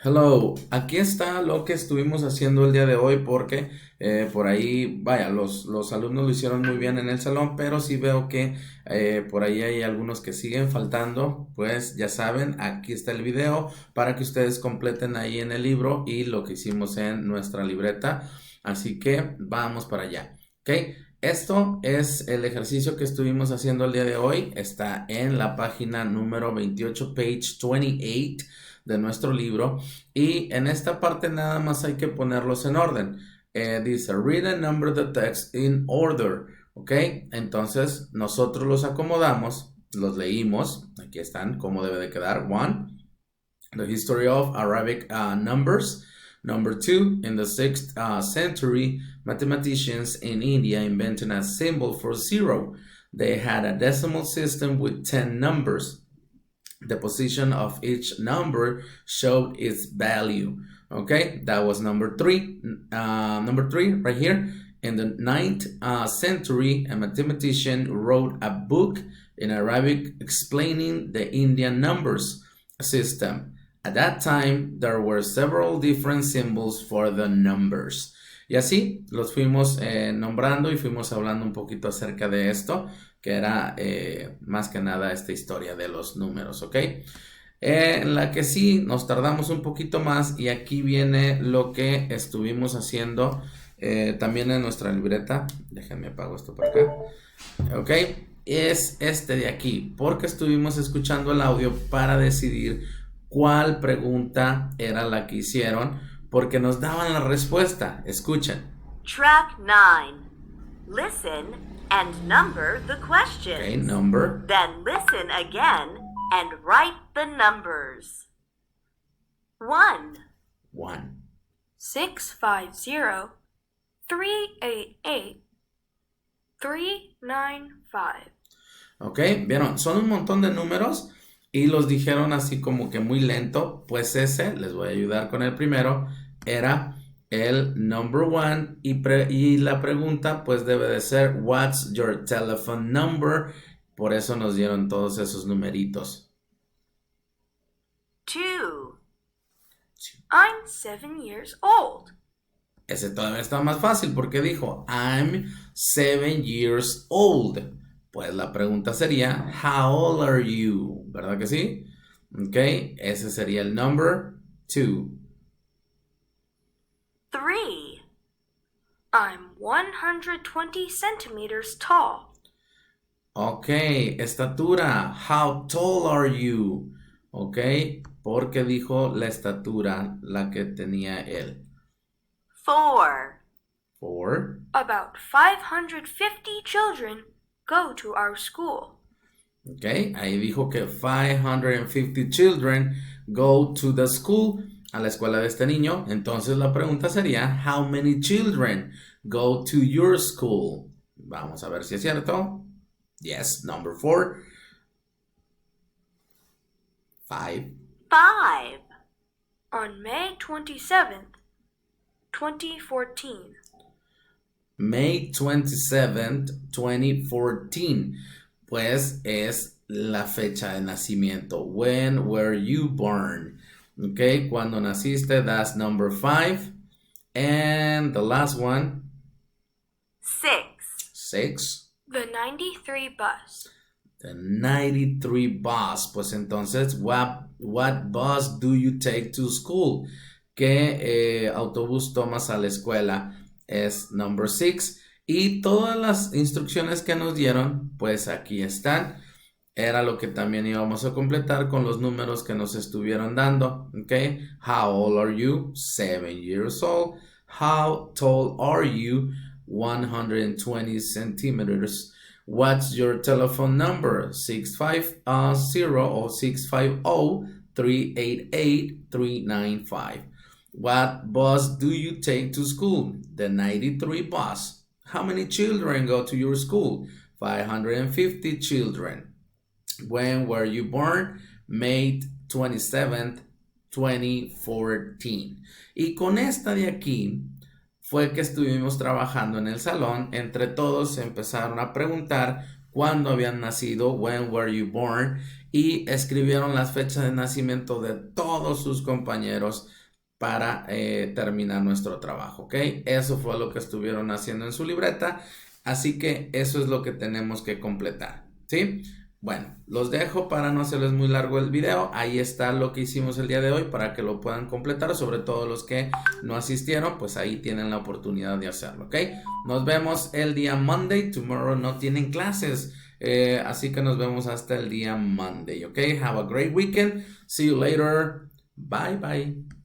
Hello, aquí está lo que estuvimos haciendo el día de hoy porque por ahí, vaya, los alumnos lo hicieron muy bien en el salón, pero sí veo que por ahí hay algunos que siguen faltando, pues ya saben, aquí está el video para que ustedes completen ahí en el libro y lo que hicimos en nuestra libreta, así que vamos para allá, ¿ok? Esto es el ejercicio que estuvimos haciendo el día de hoy, está en la página número 28, page 28 de nuestro libro. Y en esta parte nada más hay que ponerlos en orden. Dice, read and number the text in order. ¿Ok? Entonces nosotros los acomodamos, los leímos. Aquí están, cómo debe de quedar. One, the history of Arabic numbers. Number two, in the 6th century, mathematicians in India invented a symbol for zero. They had a decimal system with 10 numbers. The position of each number showed its value. Okay, that was number three. Number three, right here. In the 9th century, a mathematician wrote a book in Arabic explaining the Indian numbers system. At that time, there were several different symbols for the numbers. Y así los fuimos nombrando y fuimos hablando un poquito acerca de esto, que era más que nada esta historia de los números, ¿ok? En la que sí nos tardamos un poquito más y aquí viene lo que estuvimos haciendo también en nuestra libreta. Déjenme apago esto por acá, ¿ok? Es este de aquí, porque estuvimos escuchando el audio para decidir cuál pregunta era la que hicieron, porque nos daban la respuesta. Escuchen. Track 9. Listen and number the questions. Okay, number. Then listen again and write the numbers. 1, 1, 650 388 395. Ok, vieron, son un montón de números y los dijeron así como que muy lento. Pues ese, les voy a ayudar con el primero, era el number one y la pregunta pues debe de ser what's your telephone number. Por eso nos dieron todos esos numeritos. 2, I'm 7 years old. Ese todavía está más fácil porque dijo I'm 7 years old. Pues la pregunta sería how old are you? ¿Verdad que sí? Ok, ese sería el number 2. 3, I'm 120 centimeters tall. Ok, estatura. How tall are you? Ok, porque dijo la estatura, la que tenía él. 4, 4. About 550 children go to our school. Ok, ahí dijo que 550 children go to the school, a la escuela de este niño. Entonces la pregunta sería, how many children go to your school? Vamos a ver si es cierto. Yes, number 4. 5. 5, On May 27th, 2014, May 27th, 2014. Pues es la fecha de nacimiento. When were you born? Ok, cuando naciste, that's number 5. And the last one, 6, 6. the 93 bus. The 93 bus. Pues entonces, what bus do you take to school? ¿Qué autobús tomas a la escuela? Es number 6. Y todas las instrucciones que nos dieron, pues aquí están. Era lo que también íbamos a completar con los números que nos estuvieron dando. ¿Ok? How old are you? 7 years old. How tall are you? 120 centimeters. What's your telephone number? 650 or 650-388-395. What bus do you take to school? The 93 bus. How many children go to your school? 550 children. When were you born? May 27th, 2014. Y con esta de aquí fue que estuvimos trabajando en el salón. Entre todos empezaron a preguntar cuándo habían nacido, when were you born, y escribieron las fechas de nacimiento de todos sus compañeros para terminar nuestro trabajo, ¿ok? Eso fue lo que estuvieron haciendo en su libreta, así que eso es lo que tenemos que completar, ¿sí? Bueno, los dejo para no hacerles muy largo el video. Ahí está lo que hicimos el día de hoy para que lo puedan completar, sobre todo los que no asistieron, pues ahí tienen la oportunidad de hacerlo, ¿ok? Nos vemos el día Monday. Tomorrow no tienen clases, así que nos vemos hasta el día Monday, ¿ok? Have a great weekend. See you later. Bye, bye.